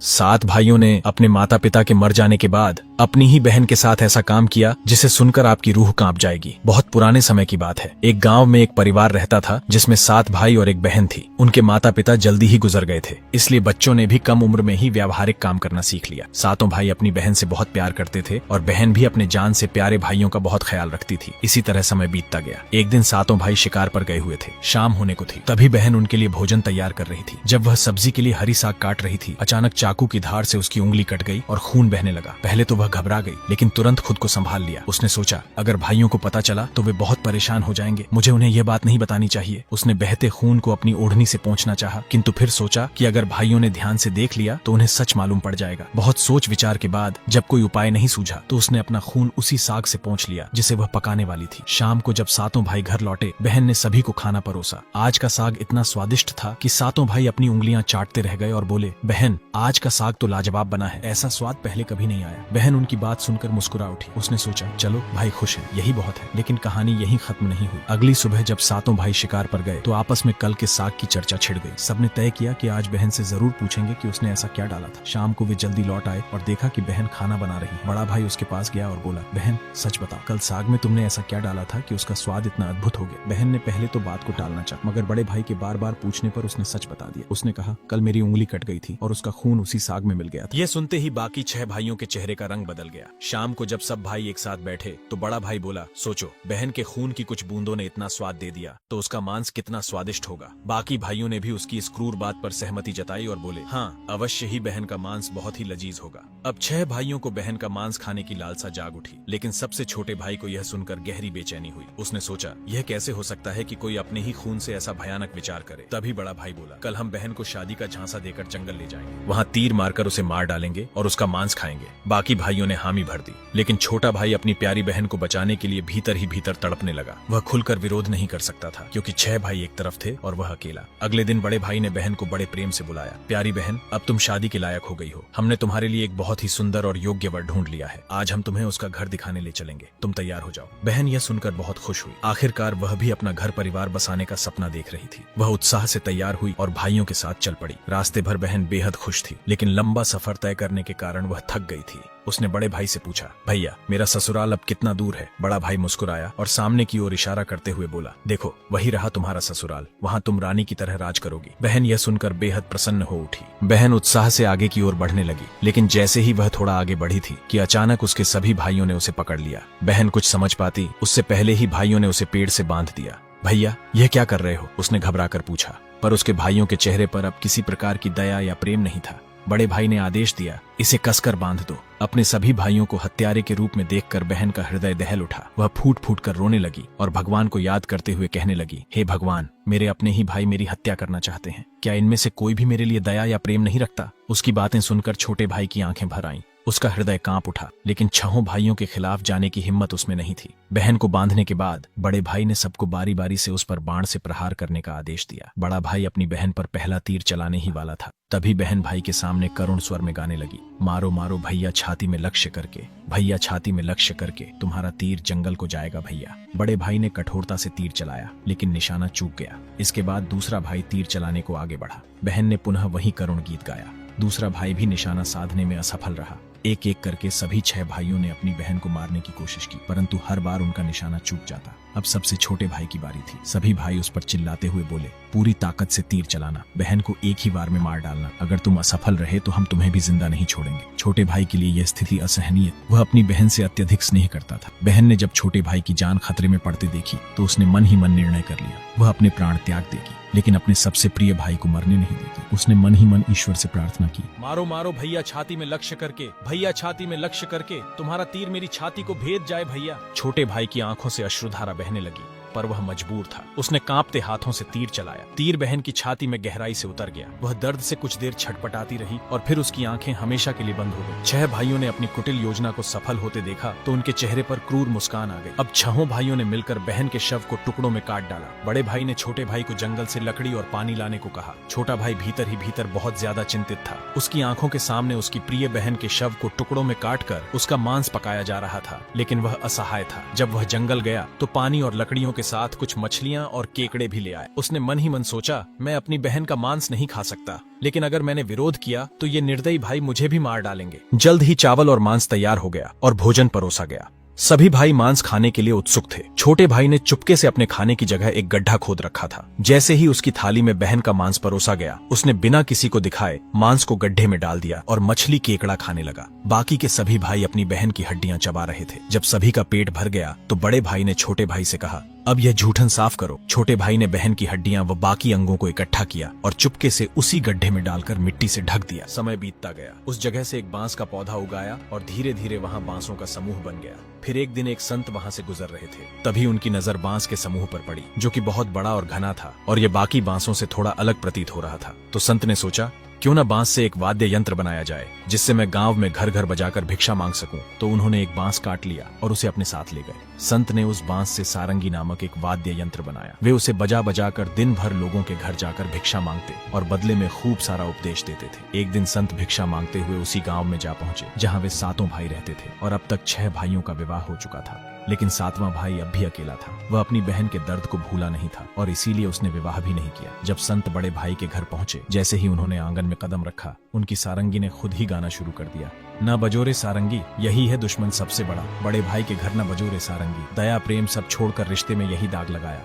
7 भाइयों ने अपने माता पिता के मर जाने के बाद अपनी ही बहन के साथ ऐसा काम किया जिसे सुनकर आपकी रूह कांप जाएगी। बहुत पुराने समय की बात है। एक गांव में एक परिवार रहता था जिसमें 7 भाई और एक बहन थी। उनके माता पिता जल्दी ही गुजर गए थे, इसलिए बच्चों ने भी कम उम्र में ही व्यावहारिक काम करना सीख लिया। 7 भाई अपनी बहन से बहुत प्यार करते थे और बहन भी अपने जान से प्यारे भाइयों का बहुत ख्याल रखती थी। इसी तरह समय बीतता गया। एक दिन 7 भाई शिकार पर गए हुए थे। शाम होने को थी, तभी बहन उनके लिए भोजन तैयार कर रही थी। जब वह सब्जी के लिए हरी साग काट रही थी, अचानक चाकू की धार से उसकी उंगली कट गई और खून बहने लगा। पहले तो वह घबरा गई, लेकिन तुरंत खुद को संभाल लिया। उसने सोचा, अगर भाइयों को पता चला तो वे बहुत परेशान हो जाएंगे, मुझे उन्हें यह बात नहीं बतानी चाहिए। उसने बहते खून को अपनी ओढ़नी से पोंछना चाहा, किंतु फिर सोचा कि अगर भाइयों ने ध्यान से देख लिया तो उन्हें सच मालूम पड़ जाएगा। बहुत सोच विचार के बाद जब कोई उपाय नहीं सूझा तो उसने अपना खून उसी साग से पोंछ लिया जिसे वह पकाने वाली थी। शाम को जब 7 भाई घर लौटे, बहन ने सभी को खाना परोसा। आज का साग इतना स्वादिष्ट था कि 7 भाई अपनी उंगलियां चाटते रह गए और बोले, बहन आज का साग तो लाजवाब बना है, ऐसा स्वाद पहले कभी नहीं आया। बहन उनकी बात सुनकर मुस्कुरा उठी। उसने सोचा, चलो भाई खुश है, यही बहुत है। लेकिन कहानी यहीं खत्म नहीं हुई। अगली सुबह जब 7 भाई शिकार पर गए तो आपस में कल के साग की चर्चा छिड़ गई। सबने तय किया कि आज बहन से जरूर पूछेंगे कि उसने ऐसा क्या डाला था। शाम को वे जल्दी लौट आए और देखा कि बहन खाना बना रही है। बड़ा भाई उसके पास गया और बोला, बहन सच बताओ, कल साग में तुमने ऐसा क्या डाला था कि उसका स्वाद इतना अद्भुत हो गया। बहन ने पहले तो बात को टालना चाहा, मगर बड़े भाई के बार बार पूछने पर उसने सच बता दिया। उसने कहा, कल मेरी उंगली कट गई थी और उसका खून उसी साग में मिल गया था। ये सुनते ही बाकी 6 भाइयों के चेहरे का रंग बदल गया। शाम को जब सब भाई एक साथ बैठे तो बड़ा भाई बोला, सोचो, बहन के खून की कुछ बूंदों ने इतना स्वाद दे दिया तो उसका मांस कितना स्वादिष्ट होगा। बाकी भाइयों ने भी उसकी इस क्रूर बात पर सहमति जताई और बोले, हाँ अवश्य ही बहन का मांस बहुत ही लजीज होगा। अब 6 भाइयों को बहन का मांस खाने की लालसा जाग उठी, लेकिन सबसे छोटे भाई को यह सुनकर गहरी बेचैनी हुई। उसने सोचा, यह कैसे हो सकता है कि कोई अपने ही खून से ऐसा भयानक विचार करे। तभी बड़ा भाई बोला, कल हम बहन को शादी का झांसा देकर जंगल ले जाएंगे, वहाँ तीर मारकर उसे मार डालेंगे और उसका मांस खाएंगे। बाकी भाइयों ने हामी भर दी, लेकिन छोटा भाई अपनी प्यारी बहन को बचाने के लिए भीतर ही भीतर तड़पने लगा। वह खुलकर विरोध नहीं कर सकता था क्योंकि 6 भाई एक तरफ थे और वह अकेला। अगले दिन बड़े भाई ने बहन को बड़े प्रेम से बुलाया, प्यारी बहन, अब तुम शादी के लायक हो गई हो। हमने तुम्हारे लिए एक बहुत ही सुंदर और योग्य वर ढूंढ लिया है। आज हम तुम्हें उसका घर दिखाने ले चलेंगे, तुम तैयार हो जाओ। बहन यह सुनकर बहुत खुश हुई। आखिरकार वह भी अपना घर परिवार बसाने का सपना देख रही थी। वह उत्साह से तैयार हुई और भाइयों के साथ चल पड़ी। रास्ते भर बहन बेहद खुश थी, लेकिन लंबा सफर तय करने के कारण वह थक गई थी। उसने बड़े भाई से पूछा, भैया मेरा ससुराल अब कितना दूर है। बड़ा भाई मुस्कुराया और सामने की ओर इशारा करते हुए बोला, देखो वही रहा तुम्हारा ससुराल, वहाँ तुम रानी की तरह राज करोगी। बहन यह सुनकर बेहद प्रसन्न हो उठी। बहन उत्साह से आगे की ओर बढ़ने लगी, लेकिन जैसे ही वह थोड़ा आगे बढ़ी थी कि अचानक उसके सभी भाइयों ने उसे पकड़ लिया। बहन कुछ समझ पाती उससे पहले ही भाइयों ने उसे पेड़ से बांध दिया। भैया यह क्या कर रहे हो, उसने घबरा कर पूछा, पर उसके भाइयों के चेहरे पर अब किसी प्रकार की दया या प्रेम नहीं था। बड़े भाई ने आदेश दिया, इसे कसकर बांध दो। अपने सभी भाइयों को हत्यारे के रूप में देखकर बहन का हृदय दहल उठा। वह फूट फूट कर रोने लगी और भगवान को याद करते हुए कहने लगी, हे भगवान, मेरे अपने ही भाई मेरी हत्या करना चाहते हैं, क्या इनमें से कोई भी मेरे लिए दया या प्रेम नहीं रखता। उसकी बातें सुनकर छोटे भाई की आंखें भर आईं। उसका हृदय कांप उठा, लेकिन 6 भाइयों के खिलाफ जाने की हिम्मत उसमें नहीं थी। बहन को बांधने के बाद बड़े भाई ने सबको बारी बारी से उस पर बाण से प्रहार करने का आदेश दिया। बड़ा भाई अपनी बहन पर पहला तीर चलाने ही वाला था, तभी बहन भाई के सामने करुण स्वर में गाने लगी, मारो मारो भैया छाती में लक्ष्य करके, भैया छाती में लक्ष्य करके, तुम्हारा तीर जंगल को जाएगा भैया। बड़े भाई ने कठोरता से तीर चलाया, लेकिन निशाना चूक गया। इसके बाद दूसरा भाई तीर चलाने को आगे बढ़ा। बहन ने पुनः वही करुण गीत गाया। दूसरा भाई भी निशाना साधने में असफल रहा। एक एक करके सभी 6 भाइयों ने अपनी बहन को मारने की कोशिश की, परंतु हर बार उनका निशाना चूक जाता। अब सबसे छोटे भाई की बारी थी। सभी भाई उस पर चिल्लाते हुए बोले, पूरी ताकत से तीर चलाना, बहन को एक ही बार में मार डालना। अगर तुम असफल रहे तो हम तुम्हें भी जिंदा नहीं छोड़ेंगे। छोटे भाई के लिए यह स्थिति असहनीय। वह अपनी बहन से अत्यधिक स्नेह करता था। बहन ने जब छोटे भाई की जान खतरे में पड़ते देखी तो उसने मन ही मन निर्णय कर लिया, वह अपने प्राण त्याग देगी, लेकिन अपने सबसे प्रिय भाई को मरने नहीं देगी। उसने मन ही मन ईश्वर से प्रार्थना की, मारो मारो भैया छाती में लक्ष्य करके, भैया छाती में लक्ष्य करके, तुम्हारा तीर मेरी छाती को भेद जाए भैया। छोटे भाई की आंखों से अश्रुधारा बहने लगी, पर वह मजबूर था। उसने कांपते हाथों से तीर चलाया। तीर बहन की छाती में गहराई से उतर गया। वह दर्द से कुछ देर छटपटाती रही और फिर उसकी आंखें हमेशा के लिए बंद हो गईं। 6 भाइयों ने अपनी कुटिल योजना को सफल होते देखा तो उनके चेहरे पर क्रूर मुस्कान आ गई। अब 6 भाइयों ने मिलकर बहन के शव को टुकड़ों में काट डाला। बड़े भाई ने छोटे भाई को जंगल से लकड़ी और पानी लाने को कहा। छोटा भाई भीतर ही भीतर बहुत ज्यादा चिंतित था। उसकी आंखों के सामने उसकी प्रिय बहन के शव को टुकड़ों में काटकर उसका मांस पकाया जा रहा था, लेकिन वह असहाय था। जब वह जंगल गया तो पानी और लकड़ियों के के साथ कुछ मछलियाँ और केकड़े भी ले आए। उसने मन ही मन सोचा, मैं अपनी बहन का मांस नहीं खा सकता, लेकिन अगर मैंने विरोध किया तो ये निर्दयी भाई मुझे भी मार डालेंगे। जल्द ही चावल और मांस तैयार हो गया और भोजन परोसा गया। सभी भाई मांस खाने के लिए उत्सुक थे। छोटे भाई ने चुपके से अपने खाने की जगह एक गड्ढा खोद रखा था। जैसे ही उसकी थाली में बहन का मांस परोसा गया, उसने बिना किसी को दिखाए मांस को गड्ढे में डाल दिया और मछली केकड़ा खाने लगा। बाकी के सभी भाई अपनी बहन की हड्डियां चबा रहे थे। जब सभी का पेट भर गया तो बड़े भाई ने छोटे भाई से कहा, अब यह जूठन साफ करो। छोटे भाई ने बहन की हड्डियां व बाकी अंगों को इकट्ठा किया और चुपके से उसी गड्ढे में डालकर मिट्टी से ढक दिया। समय बीतता गया। उस जगह से एक बांस का पौधा उगाया और धीरे धीरे वहाँ बांसों का समूह बन गया। फिर एक दिन एक संत वहाँ से गुजर रहे थे। तभी उनकी नजर बांस के समूह पर पड़ी, जो कि बहुत बड़ा और घना था और ये बाकी बांसों से थोड़ा अलग प्रतीत हो रहा था। तो संत ने सोचा, क्यों न बांस से एक वाद्य यंत्र बनाया जाए जिससे मैं गांव में घर घर बजाकर भिक्षा मांग सकूं। तो उन्होंने एक बांस काट लिया और उसे अपने साथ ले गए। संत ने उस बांस से सारंगी नामक एक वाद्य यंत्र बनाया। वे उसे बजा बजा कर दिन भर लोगों के घर जाकर भिक्षा मांगते और बदले में खूब सारा उपदेश देते थे। एक दिन संत भिक्षा मांगते हुए उसी गाँव में जा पहुंचे जहाँ वे 7 भाई रहते थे और अब तक 6 भाइयों का विवाह हो चुका था, लेकिन 7वां भाई अब भी अकेला था। वह अपनी बहन के दर्द को भूला नहीं था और इसीलिए उसने विवाह भी नहीं किया। जब संत बड़े भाई के घर पहुंचे, जैसे ही उन्होंने आंगन में कदम रखा, उनकी सारंगी ने खुद ही गाना शुरू कर दिया। न बजोरे सारंगी, यही है दुश्मन सबसे बड़ा। बड़े भाई के घर न बजोरे सारंगी, दया प्रेम सब छोड़कर रिश्ते में यही दाग लगाया।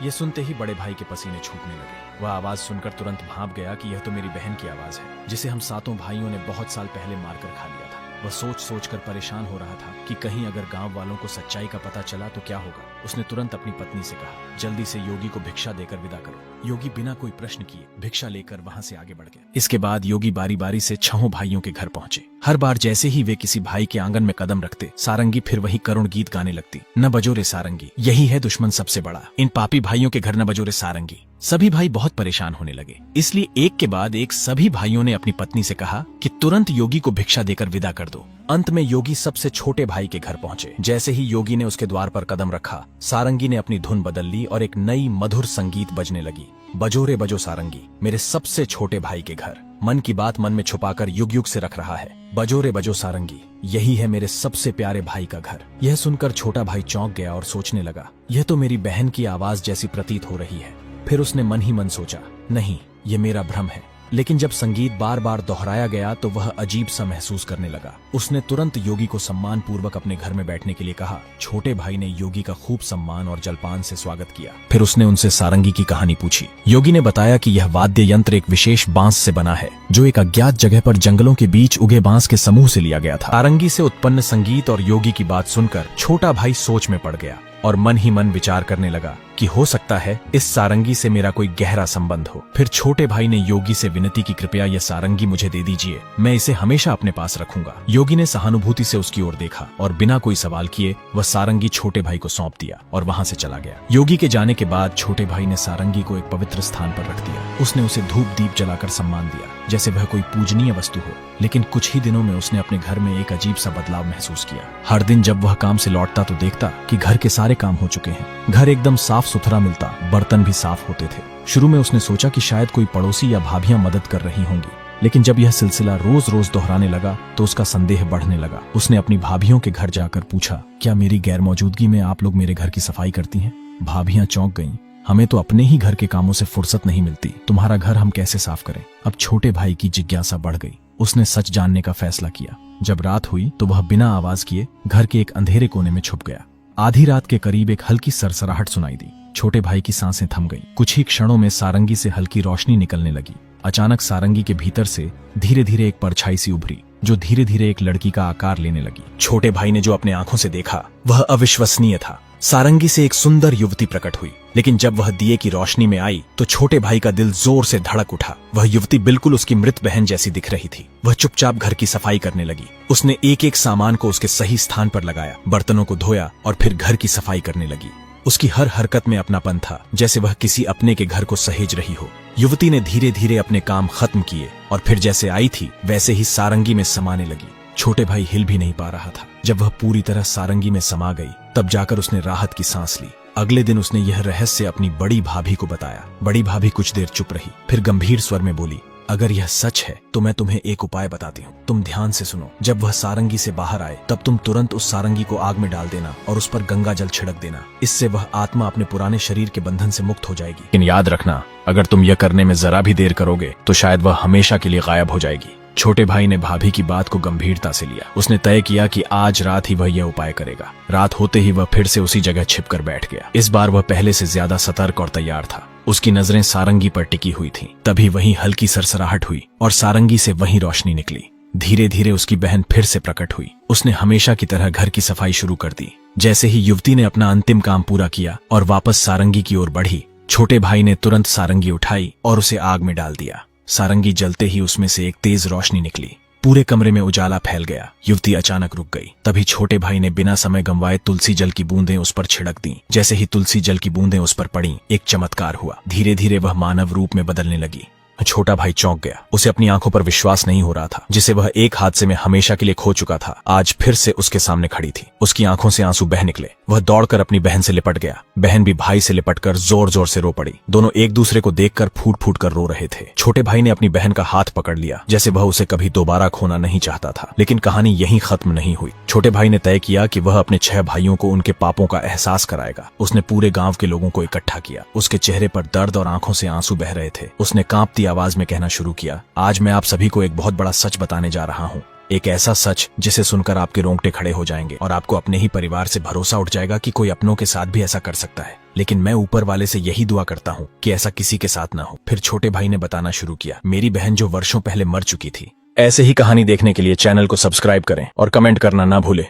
ये सुनते ही बड़े भाई के पसीने छूटने लगे। वह आवाज सुनकर तुरंत भांप गया कि यह तो मेरी बहन की आवाज है, जिसे हम 7 भाइयों ने बहुत साल पहले मारकर खा लिया था। वह सोच सोच कर परेशान हो रहा था कि कहीं अगर गांव वालों को सच्चाई का पता चला तो क्या होगा। उसने तुरंत अपनी पत्नी से कहा, जल्दी से योगी को भिक्षा देकर विदा करो। योगी बिना कोई प्रश्न किए भिक्षा लेकर वहां से आगे बढ़ गया। इसके बाद योगी बारी बारी से 6 भाइयों के घर पहुंचे। हर बार जैसे ही वे किसी भाई के आंगन में कदम रखते, सारंगी फिर वही करुण गीत गाने लगती, न बजोरे सारंगी, यही है दुश्मन सबसे बड़ा। इन पापी भाइयों के घर न बजोरे सारंगी। सभी भाई बहुत परेशान होने लगे, इसलिए एक के बाद एक सभी भाइयों ने अपनी पत्नी से कहा कि तुरंत योगी को भिक्षा देकर विदा कर दो। अंत में योगी सबसे छोटे भाई के घर पहुंचे। जैसे ही योगी ने उसके द्वार पर कदम रखा, सारंगी ने अपनी धुन बदल ली और एक नई मधुर संगीत बजने लगी। बजोरे बजो सारंगी, मेरे सबसे छोटे भाई के घर। मन की बात मन में छुपाकर युग युग से रख रहा है। बजोरे बजो सारंगी, यही है मेरे सबसे प्यारे भाई का घर। यह सुनकर छोटा भाई चौंक गया और सोचने लगा, यह तो मेरी बहन की आवाज जैसी प्रतीत हो रही है। फिर उसने मन ही मन सोचा, नहीं, ये मेरा भ्रम है। लेकिन जब संगीत बार बार दोहराया गया तो वह अजीब सा महसूस करने लगा। उसने तुरंत योगी को सम्मान पूर्वक अपने घर में बैठने के लिए कहा। छोटे भाई ने योगी का खूब सम्मान और जलपान से स्वागत किया। फिर उसने उनसे सारंगी की कहानी पूछी। योगी ने बताया कि यह वाद्य यंत्र एक विशेष बांस से बना है, जो एक अज्ञात जगह पर जंगलों के बीच उगे बांस के समूह से लिया गया था। सारंगी से उत्पन्न संगीत और योगी की बात सुनकर छोटा भाई सोच में पड़ गया और मन ही मन विचार करने लगा कि हो सकता है इस सारंगी से मेरा कोई गहरा संबंध हो। फिर छोटे भाई ने योगी से विनती की, कृपया यह सारंगी मुझे दे दीजिए, मैं इसे हमेशा अपने पास रखूंगा। योगी ने सहानुभूति से उसकी ओर देखा और बिना कोई सवाल किए वह सारंगी छोटे भाई को सौंप दिया और वहां से चला गया। योगी के जाने के बाद छोटे भाई ने सारंगी को एक पवित्र स्थान पर रख दिया। उसने उसे धूप दीप जलाकर सम्मान दिया, जैसे वह कोई पूजनीय वस्तु हो। लेकिन कुछ ही दिनों में उसने अपने घर में एक अजीब सा बदलाव महसूस किया। हर दिन जब वह काम से लौटता तो देखता कि घर के सारे काम हो चुके हैं। घर एकदम साफ सुथरा मिलता, बर्तन भी साफ होते थे। शुरू में उसने सोचा कि शायद कोई पड़ोसी या भाभियां मदद कर रही होंगी, लेकिन जब यह सिलसिला रोज रोज दोहराने लगा तो उसका संदेह बढ़ने लगा। उसने अपनी भाभियों के घर जाकर पूछा, क्या मेरी गैर मौजूदगी में आप लोग मेरे घर की सफाई करती हैं? भाभियां चौंक गईं। हमें तो अपने ही घर के कामों से फुर्सत नहीं मिलती, तुम्हारा घर हम कैसे साफ करें? अब छोटे भाई की जिज्ञासा बढ़ गई। उसने सच जानने का फैसला किया। जब रात हुई तो वह बिना आवाज किए घर के एक अंधेरे कोने में छुप गया। आधी रात के करीब एक हल्की सरसराहट सुनाई दी। छोटे भाई की सांसें थम गईं। कुछ ही क्षणों में सारंगी से हल्की रोशनी निकलने लगी। अचानक सारंगी के भीतर से धीरे धीरे एक परछाई सी उभरी, जो धीरे धीरे एक लड़की का आकार लेने लगी। छोटे भाई ने जो अपने आंखों से देखा वह अविश्वसनीय था। सारंगी से एक सुंदर युवती प्रकट हुई, लेकिन जब वह दिए की रोशनी में आई तो छोटे भाई का दिल जोर से धड़क उठा। वह युवती बिल्कुल उसकी मृत बहन जैसी दिख रही थी। वह चुपचाप घर की सफाई करने लगी। उसने एक एक सामान को उसके सही स्थान पर लगाया, बर्तनों को धोया और फिर घर की सफाई करने लगी। उसकी हर हरकत में अपनापन था, जैसे वह किसी अपने के घर को सहेज रही हो। युवती ने धीरे धीरे अपने काम खत्म किए और फिर जैसे आई थी वैसे ही सारंगी में समाने लगी। छोटे भाई हिल भी नहीं पा रहा था। जब वह पूरी तरह सारंगी में समा गई तब जाकर उसने राहत की सांस ली। अगले दिन उसने यह रहस्य अपनी बड़ी भाभी को बताया। बड़ी भाभी कुछ देर चुप रही, फिर गंभीर स्वर में बोली, अगर यह सच है तो मैं तुम्हें एक उपाय बताती हूँ, तुम ध्यान से सुनो। जब वह सारंगी से बाहर आए तब तुम तुरंत उस सारंगी को आग में डाल देना और उस पर गंगा जल छिड़क देना। इससे वह आत्मा अपने पुराने शरीर के बंधन से मुक्त हो जाएगी। लेकिन याद रखना, अगर तुम यह करने में जरा भी देर करोगे तो शायद वह हमेशा के लिए गायब हो जाएगी। छोटे भाई ने भाभी की बात को गंभीरता से लिया। उसने तय किया कि आज रात ही वह यह उपाय करेगा। रात होते ही वह फिर से उसी जगह छिपकर बैठ गया। इस बार वह पहले से ज्यादा सतर्क और तैयार था। उसकी नजरें सारंगी पर टिकी हुई थीं। तभी वहीं हल्की सरसराहट हुई और सारंगी से वहीं रोशनी निकली। धीरे धीरे उसकी बहन फिर से प्रकट हुई। उसने हमेशा की तरह घर की सफाई शुरू कर दी। जैसे ही युवती ने अपना अंतिम काम पूरा किया और वापस सारंगी की ओर बढ़ी, छोटे भाई ने तुरंत सारंगी उठाई और उसे आग में डाल दिया। सारंगी जलते ही उसमें से एक तेज रोशनी निकली। पूरे कमरे में उजाला फैल गया। युवती अचानक रुक गई। तभी छोटे भाई ने बिना समय गंवाए तुलसी जल की बूंदें उस पर छिड़क दी। जैसे ही तुलसी जल की बूंदें उस पर पड़ी, एक चमत्कार हुआ। धीरे धीरे वह मानव रूप में बदलने लगी। छोटा भाई चौंक गया। उसे अपनी आंखों पर विश्वास नहीं हो रहा था। जिसे वह एक हादसे में हमेशा के लिए खो चुका था, आज फिर से उसके सामने खड़ी थी। उसकी आंखों से आंसू बह निकले। वह दौड़कर अपनी बहन से लिपट गया। बहन भी भाई से लिपटकर जोर जोर से रो पड़ी। दोनों एक दूसरे को देखकर फूट फूट कर रो रहे थे। छोटे भाई ने अपनी बहन का हाथ पकड़ लिया, जैसे वह उसे कभी दोबारा खोना नहीं चाहता था। लेकिन कहानी यहीं खत्म नहीं हुई। छोटे भाई ने तय किया कि वह अपने 6 भाइयों को उनके पापों का एहसास कराएगा। उसने पूरे गांव के लोगों को इकट्ठा किया। उसके चेहरे पर दर्द और आंखों से आंसू बह रहे थे। उसने कांपती आवाज में कहना शुरू किया, आज मैं आप सभी को एक बहुत बड़ा सच बताने जा रहा हूँ। एक ऐसा सच जिसे सुनकर आपके रोंगटे खड़े हो जाएंगे और आपको अपने ही परिवार से भरोसा उठ जाएगा कि कोई अपनों के साथ भी ऐसा कर सकता है। लेकिन मैं ऊपर वाले से यही दुआ करता हूँ कि ऐसा किसी के साथ ना हो। फिर छोटे भाई ने बताना शुरू किया, मेरी बहन जो वर्षों पहले मर चुकी थी। ऐसे ही कहानी देखने के लिए चैनल को सब्सक्राइब करें और कमेंट करना ना भूलें।